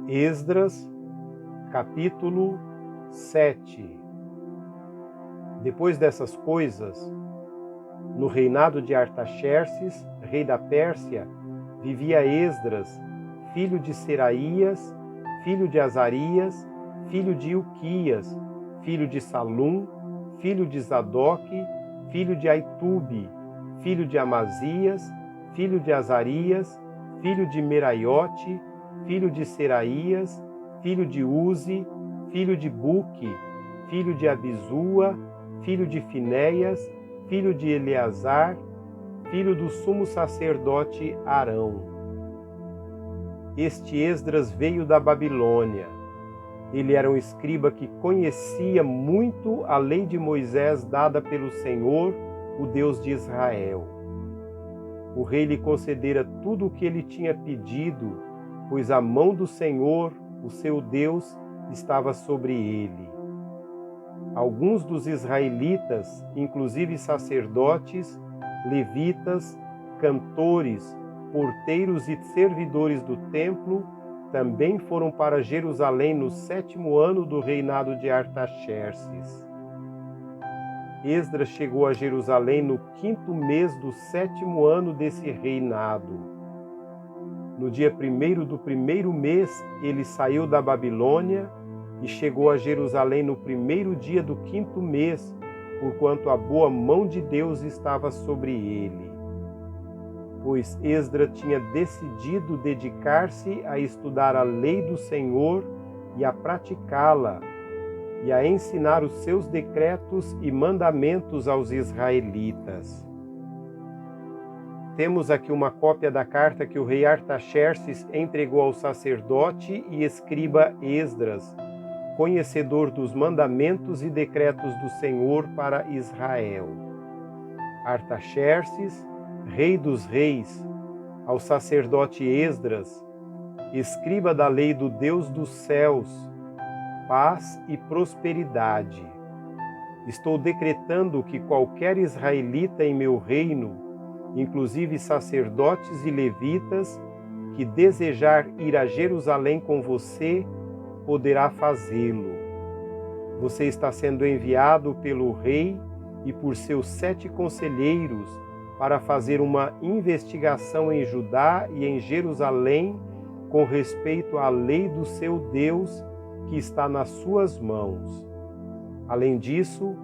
Esdras, capítulo 7. Depois dessas coisas, no reinado de Artaxerxes, rei da Pérsia, vivia Esdras, filho de Seraías, filho de Azarias, filho de Ilquias, filho de Salum, filho de Zadoque, filho de Aitube, filho de Amazias, filho de Azarias, filho de Meraiote, filho de Seraías, filho de Uzi, filho de Buque, filho de Abizua, filho de Finéias, filho de Eleazar, filho do sumo sacerdote Arão. Este Esdras veio da Babilônia. Ele era um escriba que conhecia muito a lei de Moisés dada pelo Senhor, o Deus de Israel. O rei lhe concedera tudo o que ele tinha pedido, pois a mão do Senhor, o seu Deus, estava sobre ele. Alguns dos israelitas, inclusive sacerdotes, levitas, cantores, porteiros e servidores do templo, também foram para Jerusalém no 7º ano do reinado de Artaxerxes. Esdras chegou a Jerusalém no 5º mês do 7º ano desse reinado. No dia 1º do 1º mês, ele saiu da Babilônia e chegou a Jerusalém no 1º dia do 5º mês, porquanto a boa mão de Deus estava sobre ele. Pois Esdras tinha decidido dedicar-se a estudar a lei do Senhor e a praticá-la, e a ensinar os seus decretos e mandamentos aos israelitas. Temos aqui uma cópia da carta que o rei Artaxerxes entregou ao sacerdote e escriba Esdras, conhecedor dos mandamentos e decretos do Senhor para Israel. Artaxerxes, rei dos reis, ao sacerdote Esdras, escriba da lei do Deus dos céus, paz e prosperidade. Estou decretando que qualquer israelita em meu reino, inclusive sacerdotes e levitas, que desejar ir a Jerusalém com você, poderá fazê-lo. Você está sendo enviado pelo rei e por seus 7 conselheiros para fazer uma investigação em Judá e em Jerusalém com respeito à lei do seu Deus que está nas suas mãos. Além disso,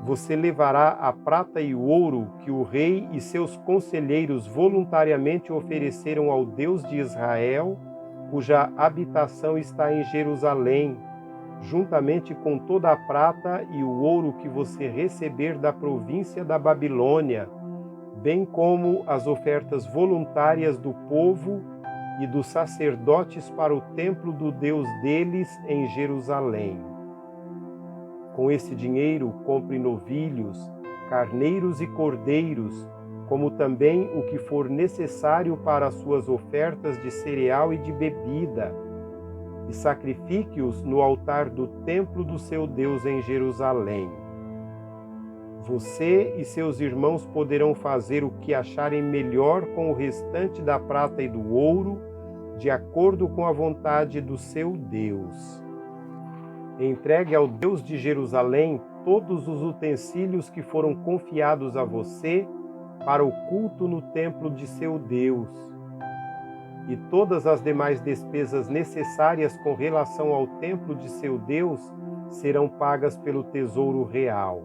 você levará a prata e o ouro que o rei e seus conselheiros voluntariamente ofereceram ao Deus de Israel, cuja habitação está em Jerusalém, juntamente com toda a prata e o ouro que você receber da província da Babilônia, bem como as ofertas voluntárias do povo e dos sacerdotes para o templo do Deus deles em Jerusalém. Com esse dinheiro, compre novilhos, carneiros e cordeiros, como também o que for necessário para as suas ofertas de cereal e de bebida, e sacrifique-os no altar do templo do seu Deus em Jerusalém. Você e seus irmãos poderão fazer o que acharem melhor com o restante da prata e do ouro, de acordo com a vontade do seu Deus. Entregue ao Deus de Jerusalém todos os utensílios que foram confiados a você para o culto no templo de seu Deus. E todas as demais despesas necessárias com relação ao templo de seu Deus serão pagas pelo tesouro real.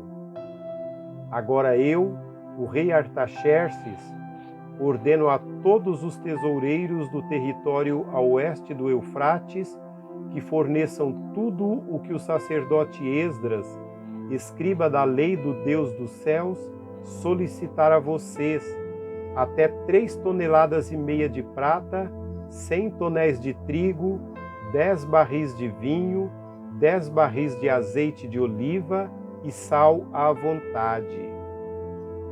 Agora eu, o rei Artaxerxes, ordeno a todos os tesoureiros do território a oeste do Eufrates que forneçam tudo o que o sacerdote Esdras, escriba da lei do Deus dos céus, solicitar a vocês, até 3,5 toneladas de prata, 100 tonéis de trigo, 10 barris de vinho, 10 barris de azeite de oliva e sal à vontade.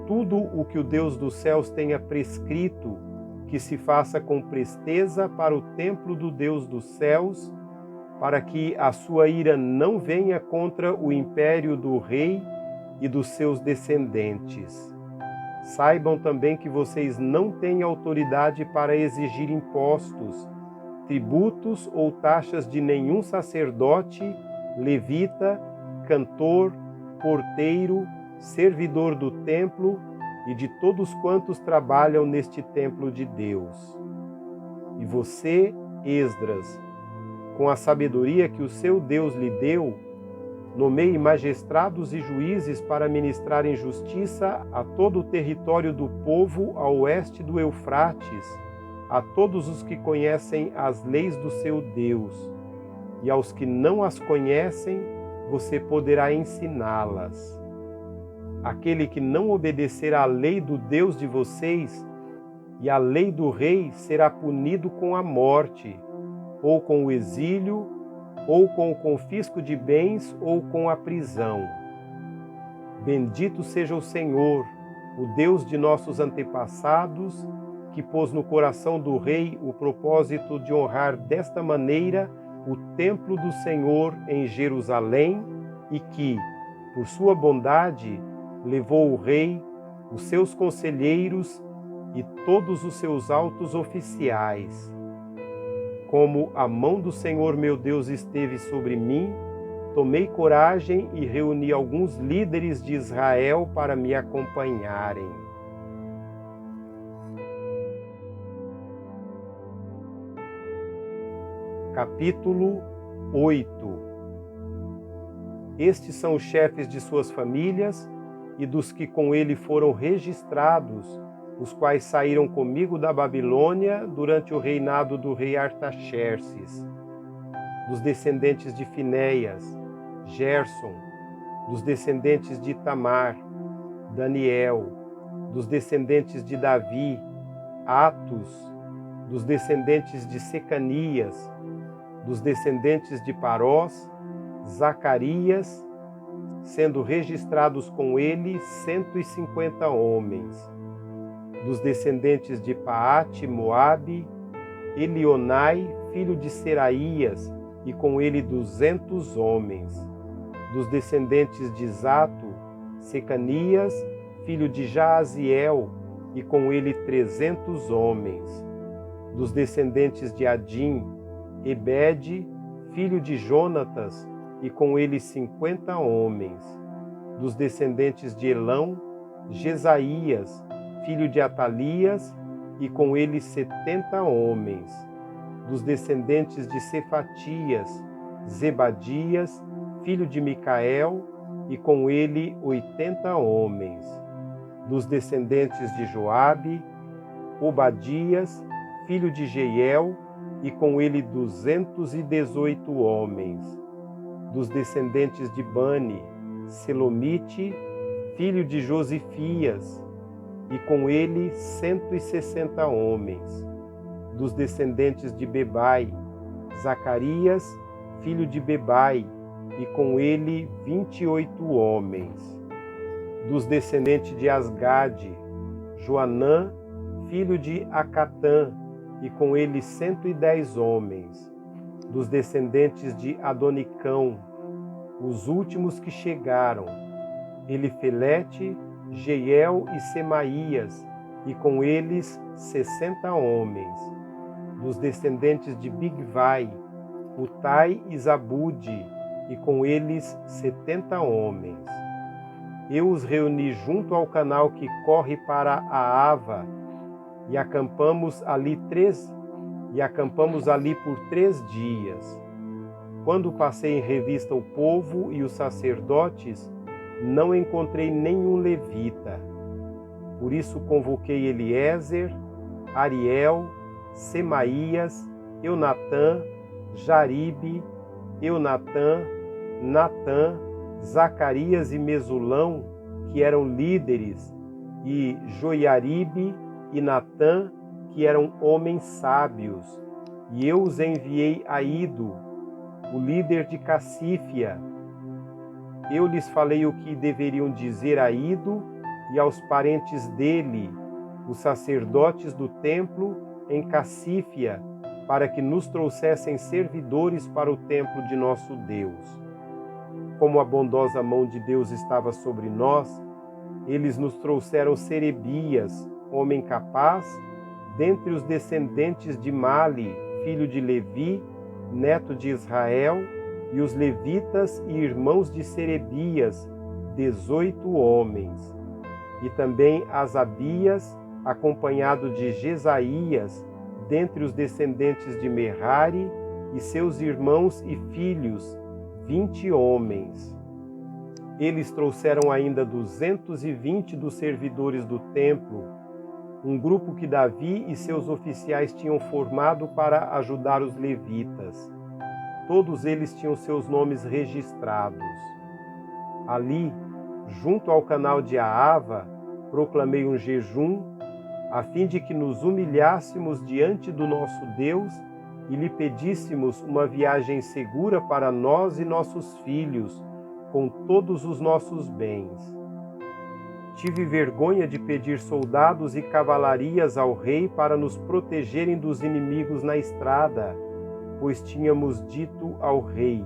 Tudo o que o Deus dos céus tenha prescrito, que se faça com presteza para o templo do Deus dos céus, para que a sua ira não venha contra o império do rei e dos seus descendentes. Saibam também que vocês não têm autoridade para exigir impostos, tributos ou taxas de nenhum sacerdote, levita, cantor, porteiro, servidor do templo e de todos quantos trabalham neste templo de Deus. E você, Esdras, com a sabedoria que o seu Deus lhe deu, nomeie magistrados e juízes para ministrarem justiça a todo o território do povo a oeste do Eufrates, a todos os que conhecem as leis do seu Deus, e aos que não as conhecem, você poderá ensiná-las. Aquele que não obedecer à lei do Deus de vocês e à lei do rei será punido com a morte, ou com o exílio, ou com o confisco de bens, ou com a prisão. Bendito seja o Senhor, o Deus de nossos antepassados, que pôs no coração do rei o propósito de honrar desta maneira o templo do Senhor em Jerusalém e que, por sua bondade, levou o rei, os seus conselheiros e todos os seus altos oficiais. Como a mão do Senhor meu Deus esteve sobre mim, tomei coragem e reuni alguns líderes de Israel para me acompanharem. Capítulo 8. Estes são os chefes de suas famílias e dos que com ele foram registrados, os quais saíram comigo da Babilônia durante o reinado do rei Artaxerxes. Dos descendentes de Finéias, Gerson. Dos descendentes de Itamar, Daniel. Dos descendentes de Davi, Atos. Dos descendentes de Secanias. Dos descendentes de Parós, Zacarias, sendo registrados com ele 150 homens. Dos descendentes de Paate, Moabe, Elionai, filho de Seraías, e com ele 200 homens. Dos descendentes de Zato, Secanias, filho de Jaaziel, e com ele 300 homens. Dos descendentes de Adim, Ebede, filho de Jonatas, e com ele 50 homens. Dos descendentes de Elão, Jesaías, filho de Atalias, e com ele 70 homens. Dos descendentes de Cefatias, Zebadias, filho de Micael, e com ele 80 homens. Dos descendentes de Joabe, Obadias, filho de Jeiel, e com ele 218 homens. Dos descendentes de Bani, Selomite, filho de Josifias, e com ele 160 homens. Dos descendentes de Bebai, Zacarias, filho de Bebai, e com ele 28 homens. Dos descendentes de Asgade, Joanã, filho de Acatã, e com ele 110 homens. Dos descendentes de Adonicão, os últimos que chegaram, Elifelete, Jeiel e Semaías, e com eles 60 homens. Dos descendentes de Bigvai, Utai e Zabude, e com eles 70 homens. Eu os reuni junto ao canal que corre para a Ava, e acampamos ali por 3 dias. Quando passei em revista o povo e os sacerdotes, não encontrei nenhum levita. Por isso convoquei Eliezer, Ariel, Semaías, Eunatã, Jaribe, Eunatã, Natã, Zacarias e Mesulão, que eram líderes, e Joiaribe e Natã, que eram homens sábios, e eu os enviei a Ido, o líder de Cassífia. Eu lhes falei o que deveriam dizer a Ido e aos parentes dele, os sacerdotes do templo em Cassífia, para que nos trouxessem servidores para o templo de nosso Deus. Como a bondosa mão de Deus estava sobre nós, eles nos trouxeram Serebias, homem capaz, dentre os descendentes de Mali, filho de Levi, neto de Israel, e os levitas e irmãos de Serebias, 18 homens. E também Asabias, acompanhado de Jesaías, dentre os descendentes de Merari, e seus irmãos e filhos, 20 homens. Eles trouxeram ainda 220 dos servidores do templo, um grupo que Davi e seus oficiais tinham formado para ajudar os levitas. Todos eles tinham seus nomes registrados. Ali, junto ao canal de Aava, proclamei um jejum, a fim de que nos humilhássemos diante do nosso Deus e lhe pedíssemos uma viagem segura para nós e nossos filhos, com todos os nossos bens. Tive vergonha de pedir soldados e cavalarias ao rei para nos protegerem dos inimigos na estrada, pois tínhamos dito ao rei: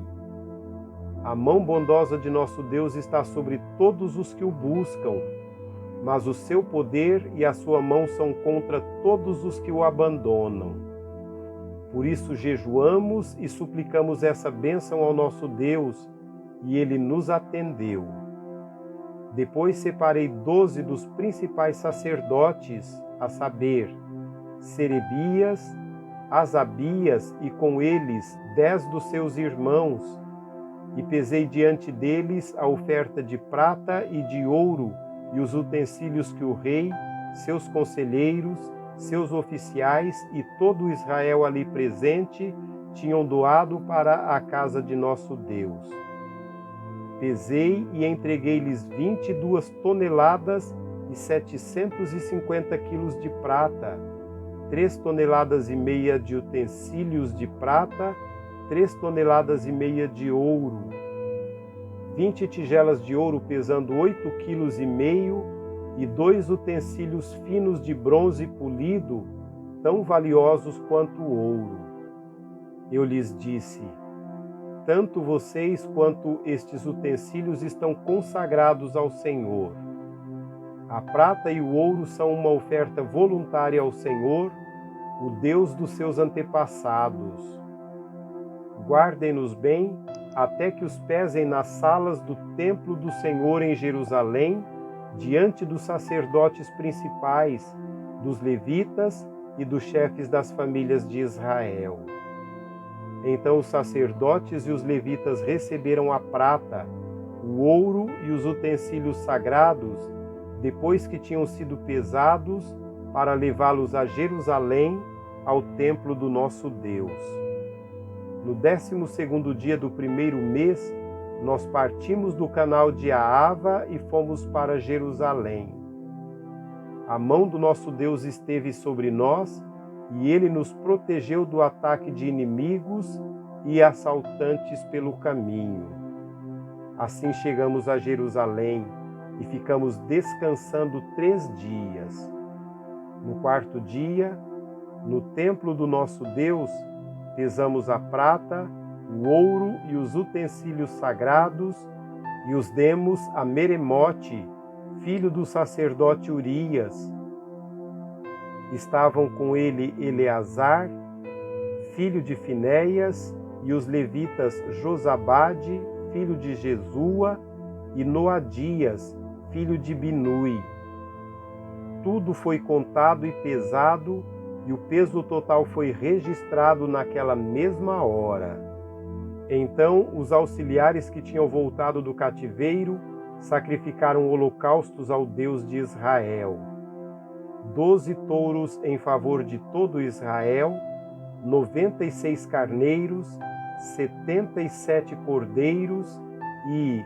a mão bondosa de nosso Deus está sobre todos os que o buscam, mas o seu poder e a sua mão são contra todos os que o abandonam. Por isso jejuamos e suplicamos essa bênção ao nosso Deus, e ele nos atendeu. Depois separei 12 dos principais sacerdotes, a saber, Serebias, Asabias e com eles 10 dos seus irmãos, e pesei diante deles a oferta de prata e de ouro e os utensílios que o rei, seus conselheiros, seus oficiais e todo Israel ali presente tinham doado para a casa de nosso Deus. Pesei e entreguei-lhes 22 toneladas e 750 quilos de prata, 3 toneladas e meia de utensílios de prata, 3 toneladas e meia de ouro, 20 tigelas de ouro pesando 8 quilos e meio e 2 utensílios finos de bronze polido, tão valiosos quanto o ouro. Eu lhes disse: tanto vocês quanto estes utensílios estão consagrados ao Senhor. A prata e o ouro são uma oferta voluntária ao Senhor, o Deus dos seus antepassados. Guardem-nos bem, até que os pesem nas salas do templo do Senhor em Jerusalém, diante dos sacerdotes principais, dos levitas e dos chefes das famílias de Israel. Então os sacerdotes e os levitas receberam a prata, o ouro e os utensílios sagrados, depois que tinham sido pesados, para levá-los a Jerusalém, ao templo do nosso Deus. No 12º dia do primeiro mês, nós partimos do canal de Aava e fomos para Jerusalém. A mão do nosso Deus esteve sobre nós, e ele nos protegeu do ataque de inimigos e assaltantes pelo caminho. Assim chegamos a Jerusalém e ficamos descansando 3 dias. No 4º dia, no templo do nosso Deus, pesamos a prata, o ouro e os utensílios sagrados e os demos a Meremote, filho do sacerdote Urias. Estavam com ele Eleazar, filho de Finéias, e os levitas Josabade, filho de Jesua, e Noadias, filho de Binui. Tudo foi contado e pesado, e o peso total foi registrado naquela mesma hora. Então os auxiliares que tinham voltado do cativeiro sacrificaram holocaustos ao Deus de Israel. 12 touros em favor de todo Israel, 96 carneiros, 77 cordeiros e,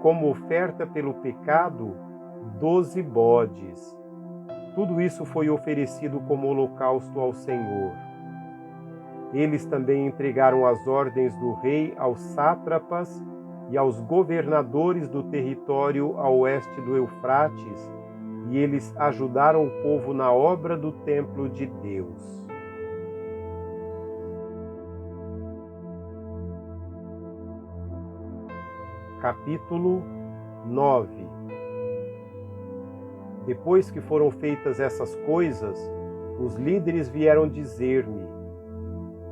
como oferta pelo pecado, 12 bodes. Tudo isso foi oferecido como holocausto ao Senhor. Eles também entregaram as ordens do rei aos sátrapas e aos governadores do território a oeste do Eufrates, e eles ajudaram o povo na obra do templo de Deus. Capítulo 9. Depois que foram feitas essas coisas, os líderes vieram dizer-me: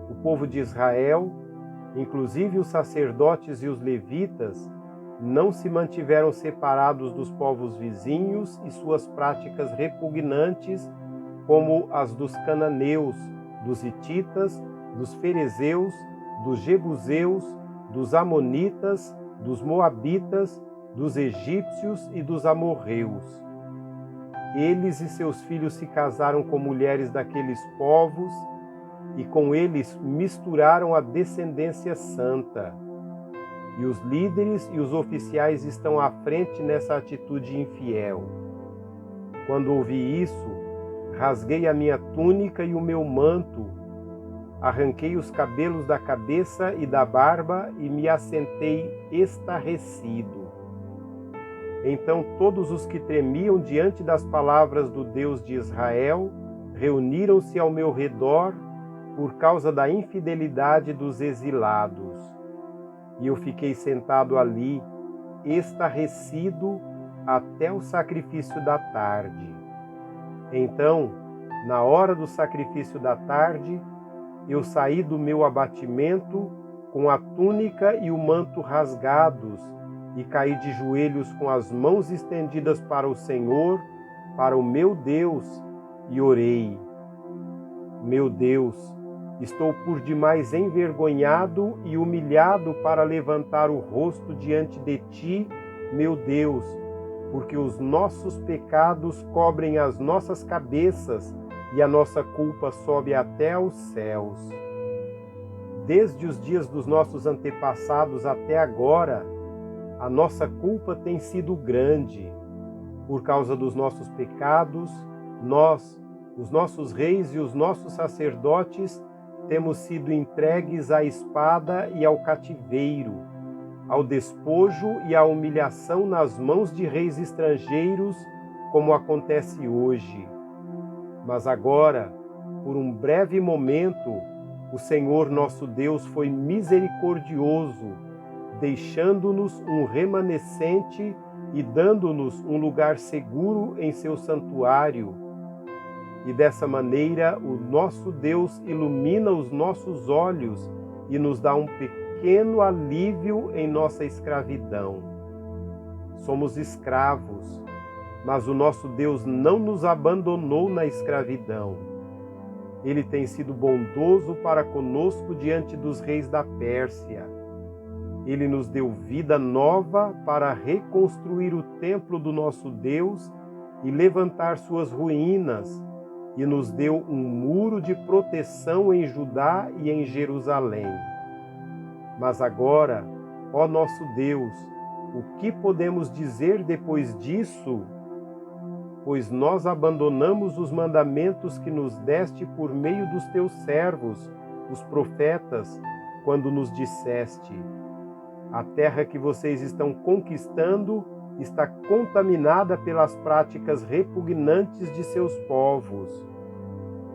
o povo de Israel, inclusive os sacerdotes e os levitas, não se mantiveram separados dos povos vizinhos e suas práticas repugnantes, como as dos cananeus, dos hititas, dos ferezeus, dos jebuseus, dos amonitas, dos moabitas, dos egípcios e dos amorreus. Eles e seus filhos se casaram com mulheres daqueles povos e com eles misturaram a descendência santa. E os líderes e os oficiais estão à frente nessa atitude infiel. Quando ouvi isso, rasguei a minha túnica e o meu manto, arranquei os cabelos da cabeça e da barba e me assentei estarrecido. Então todos os que tremiam diante das palavras do Deus de Israel reuniram-se ao meu redor por causa da infidelidade dos exilados. E eu fiquei sentado ali, estarrecido, até o sacrifício da tarde. Então, na hora do sacrifício da tarde, eu saí do meu abatimento com a túnica e o manto rasgados e caí de joelhos com as mãos estendidas para o Senhor, para o meu Deus, e orei: meu Deus, estou por demais envergonhado e humilhado para levantar o rosto diante de ti, meu Deus, porque os nossos pecados cobrem as nossas cabeças e a nossa culpa sobe até aos céus. Desde os dias dos nossos antepassados até agora, a nossa culpa tem sido grande. Por causa dos nossos pecados, nós, os nossos reis e os nossos sacerdotes, temos sido entregues à espada e ao cativeiro, ao despojo e à humilhação nas mãos de reis estrangeiros, como acontece hoje. Mas agora, por um breve momento, o Senhor nosso Deus foi misericordioso, deixando-nos um remanescente e dando-nos um lugar seguro em seu santuário. E dessa maneira o nosso Deus ilumina os nossos olhos e nos dá um pequeno alívio em nossa escravidão. Somos escravos, mas o nosso Deus não nos abandonou na escravidão. Ele tem sido bondoso para conosco diante dos reis da Pérsia. Ele nos deu vida nova para reconstruir o templo do nosso Deus e levantar suas ruínas, e nos deu um muro de proteção em Judá e em Jerusalém. Mas agora, ó nosso Deus, o que podemos dizer depois disso? Pois nós abandonamos os mandamentos que nos deste por meio dos teus servos, os profetas, quando nos disseste: a terra que vocês estão conquistando está contaminada pelas práticas repugnantes de seus povos.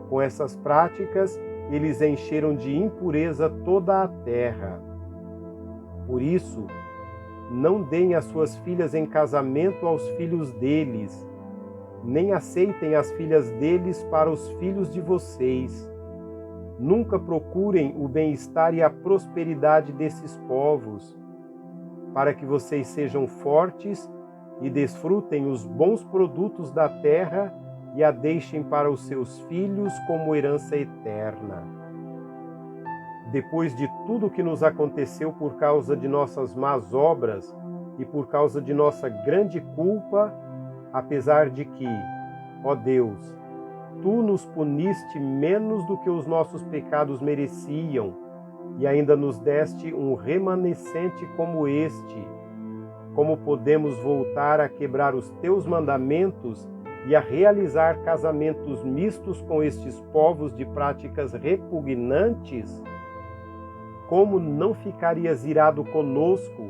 Com essas práticas, eles encheram de impureza toda a terra. Por isso, não deem as suas filhas em casamento aos filhos deles, nem aceitem as filhas deles para os filhos de vocês. Nunca procurem o bem-estar e a prosperidade desses povos, para que vocês sejam fortes e desfrutem os bons produtos da terra e a deixem para os seus filhos como herança eterna. Depois de tudo que nos aconteceu por causa de nossas más obras e por causa de nossa grande culpa, apesar de que, ó Deus, Tu nos puniste menos do que os nossos pecados mereciam, e ainda nos deste um remanescente como este, como podemos voltar a quebrar os Teus mandamentos e a realizar casamentos mistos com estes povos de práticas repugnantes? Como não ficarias irado conosco,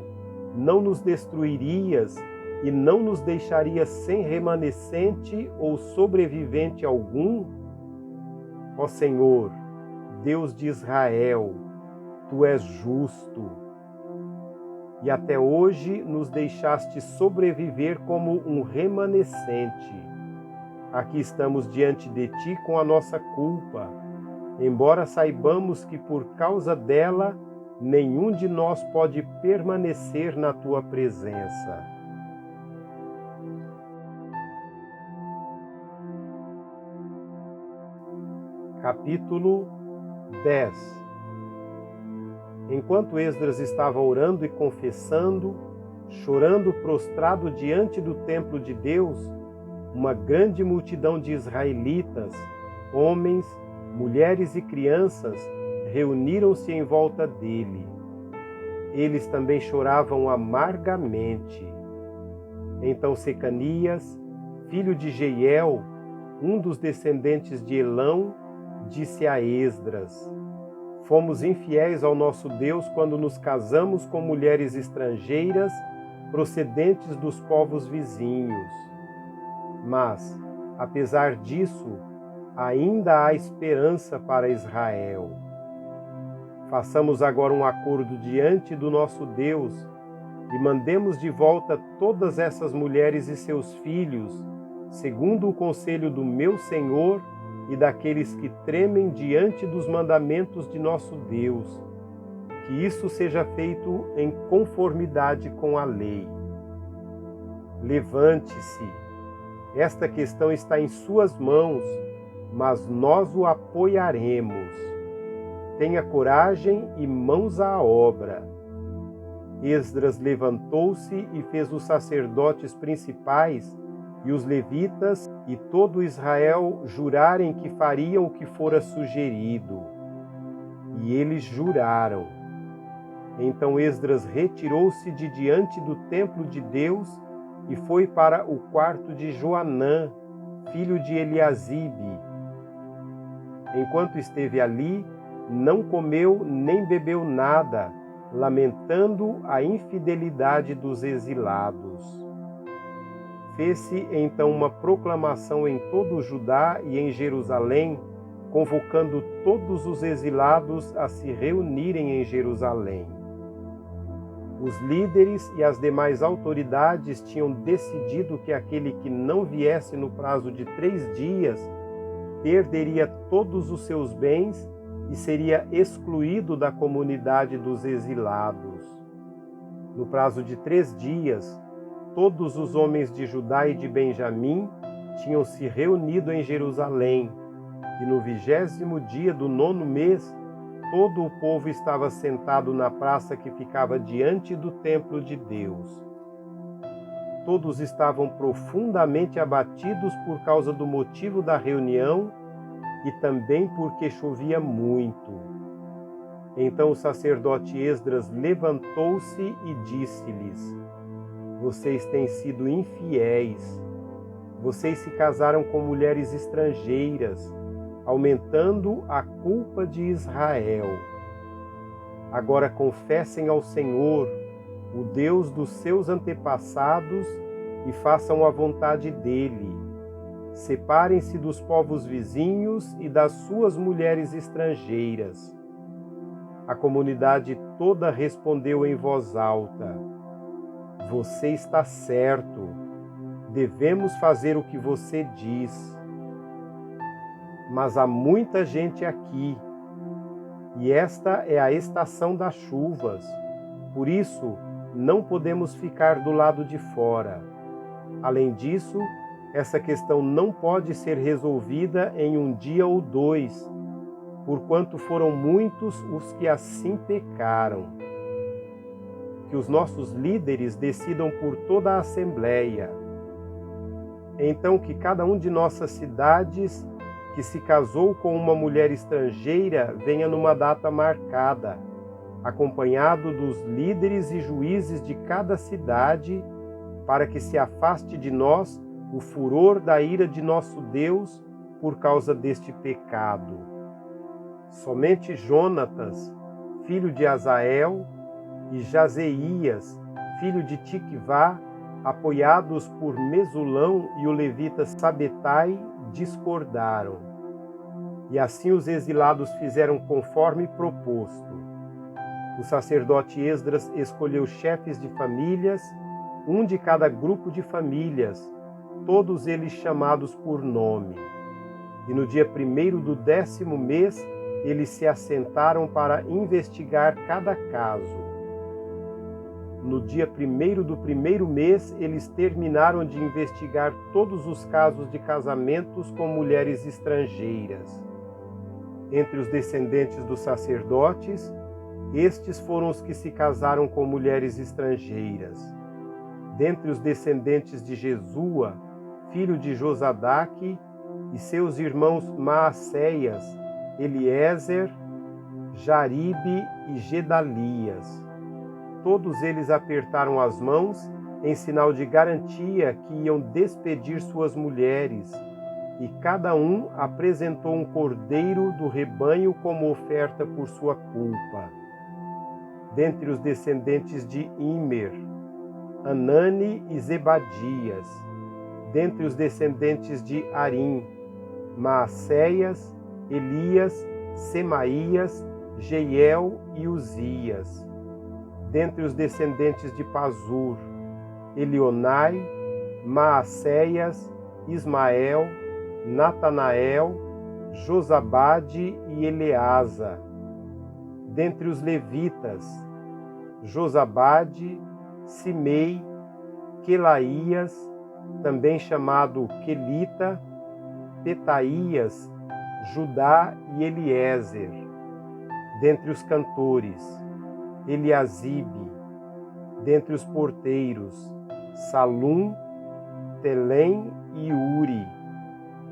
não nos destruirias e não nos deixarias sem remanescente ou sobrevivente algum? Ó Senhor, Deus de Israel, Tu és justo, e até hoje nos deixaste sobreviver como um remanescente. aqui estamos diante de ti com a nossa culpa, embora saibamos que por causa dela nenhum de nós pode permanecer na tua presença. Capítulo 10. Enquanto Esdras estava orando e confessando, chorando prostrado diante do templo de Deus, uma grande multidão de israelitas, homens, mulheres e crianças, reuniram-se em volta dele. Eles também choravam amargamente. Então Secanias, filho de Jeiel, um dos descendentes de Elão, disse a Esdras: Fomos infiéis ao nosso Deus quando nos casamos com mulheres estrangeiras procedentes dos povos vizinhos. Mas, apesar disso, ainda há esperança para Israel. Façamos agora um acordo diante do nosso Deus e mandemos de volta todas essas mulheres e seus filhos, segundo o conselho do meu Senhor e daqueles que tremem diante dos mandamentos de nosso Deus, que isso seja feito em conformidade com a lei. Levante-se, esta questão está em suas mãos, mas nós o apoiaremos. Tenha coragem e mãos à obra. Esdras levantou-se e fez os sacerdotes principais e os levitas e todo Israel jurarem que fariam o que fora sugerido. E eles juraram. Então Esdras retirou-se de diante do templo de Deus e foi para o quarto de Joanã, filho de Eliasibe. Enquanto esteve ali, não comeu nem bebeu nada, lamentando a infidelidade dos exilados. Fez-se então uma proclamação em todo o Judá e em Jerusalém, convocando todos os exilados a se reunirem em Jerusalém. Os líderes e as demais autoridades tinham decidido que aquele que não viesse no prazo de 3 dias perderia todos os seus bens e seria excluído da comunidade dos exilados. No prazo de 3 dias, todos os homens de Judá e de Benjamim tinham se reunido em Jerusalém, e no 20º dia do 9º mês, todo o povo estava sentado na praça que ficava diante do templo de Deus. Todos estavam profundamente abatidos por causa do motivo da reunião e também porque chovia muito. Então o sacerdote Esdras levantou-se e disse-lhes: Vocês têm sido infiéis. Vocês se casaram com mulheres estrangeiras, aumentando a culpa de Israel. Agora confessem ao Senhor, o Deus dos seus antepassados, e façam a vontade dele. Separem-se dos povos vizinhos e das suas mulheres estrangeiras. A comunidade toda respondeu em voz alta: Você está certo. Devemos fazer o que você diz. Mas há muita gente aqui, e esta é a estação das chuvas. Por isso, não podemos ficar do lado de fora. Além disso, essa questão não pode ser resolvida em 1 dia ou 2, porquanto foram muitos os que assim pecaram. Que os nossos líderes decidam por toda a Assembleia. Então que cada um de nossas cidades que se casou com uma mulher estrangeira venha numa data marcada, acompanhado dos líderes e juízes de cada cidade, para que se afaste de nós o furor da ira de nosso Deus por causa deste pecado. Somente Jonatas, filho de Azael, e Jazeias, filho de Tiquivá, apoiados por Mesulão e o levita Sabetai, discordaram. E assim os exilados fizeram conforme proposto. O sacerdote Esdras escolheu chefes de famílias, um de cada grupo de famílias, todos eles chamados por nome. E no dia 1º do 10º mês, eles se assentaram para investigar cada caso. No dia 1º do 1º mês, eles terminaram de investigar todos os casos de casamentos com mulheres estrangeiras. Entre os descendentes dos sacerdotes, estes foram os que se casaram com mulheres estrangeiras. Dentre os descendentes de Jesua, filho de Josadaque, e seus irmãos Maacéias, Eliezer, Jaribe e Gedalias. Todos eles apertaram as mãos em sinal de garantia que iam despedir suas mulheres, e cada um apresentou um cordeiro do rebanho como oferta por sua culpa. Dentre os descendentes de Imer, Anani e Zebadias. Dentre os descendentes de Arim, Maacéias, Elias, Semaías, Jeiel e Uzias. Dentre os descendentes de Pazur, Elionai, Maacéias, Ismael, Natanael, Josabade e Eleasa. Dentre os levitas, Josabade, Simei, Quelaías, também chamado Quelita, Petaías, Judá e Eliezer. Dentre os cantores, Eliasibe. Dentre os porteiros, Salum, Telém e Uri.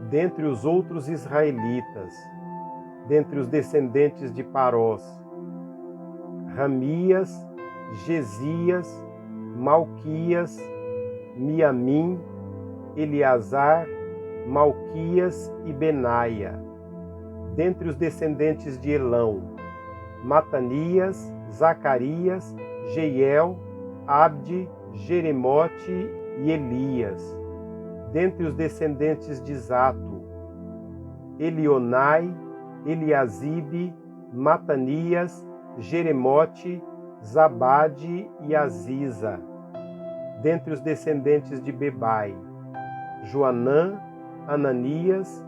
Dentre os outros israelitas, dentre os descendentes de Parós, Ramias, Gesias, Malquias, Miamim, Eleazar, Malquias e Benaia. Dentre os descendentes de Elão, Matanias, Zacarias, Jeiel, Abde, Jeremote e Elias. Dentre os descendentes de Zato, Elionai, Eliasibe, Matanias, Jeremote, Zabade e Aziza. Dentre os descendentes de Bebai, Joanã, Ananias,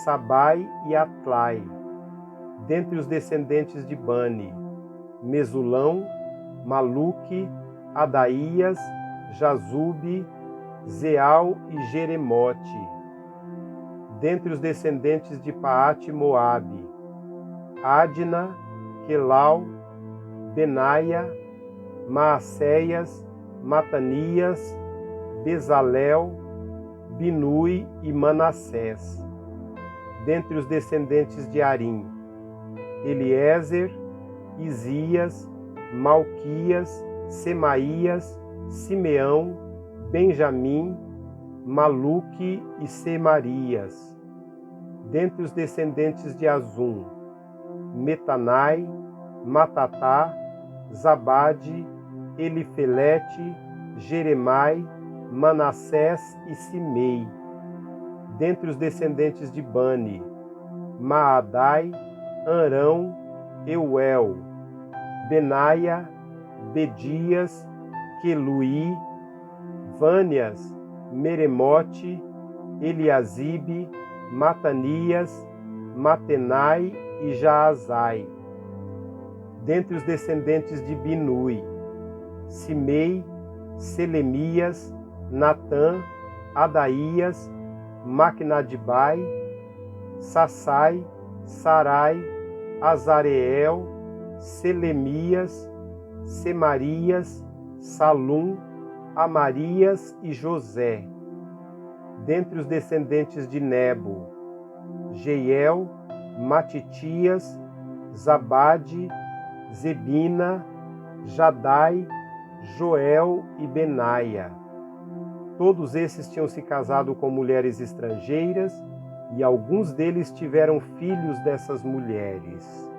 Sabai e Atlai. Dentre os descendentes de Bani, Mesulão, Maluque, Adaías, Jazube, Zeal e Jeremote. Dentre os descendentes de Paate Moabe, Adna, Quelau, Benaia, Maacéias, Matanias, Bezalel, Binui e Manassés. Dentre os descendentes de Arim, Eliezer, Isias, Malquias, Semaías, Simeão, Benjamim, Maluque e Semarias. Dentre os descendentes de Azum, Metanai, Matatá, Zabade, Elifelete, Jeremai, Manassés e Simei. Dentre os descendentes de Bani, Maadai, Arão, Euel, Benaia, Bedias, Queluí, Vânias, Meremote, Eliasibe, Matanias, Matenai e Jaazai. Dentre os descendentes de Binui, Simei, Selemias, Natã, Adaías, Maquinadibai, Sassai, Sarai, Azareel, Selemias, Semarias, Salum, Amarias e José. Dentre os descendentes de Nebo, Jeiel, Matitias, Zabade, Zebina, Jadai, Joel e Benaia. Todos esses tinham se casado com mulheres estrangeiras e alguns deles tiveram filhos dessas mulheres.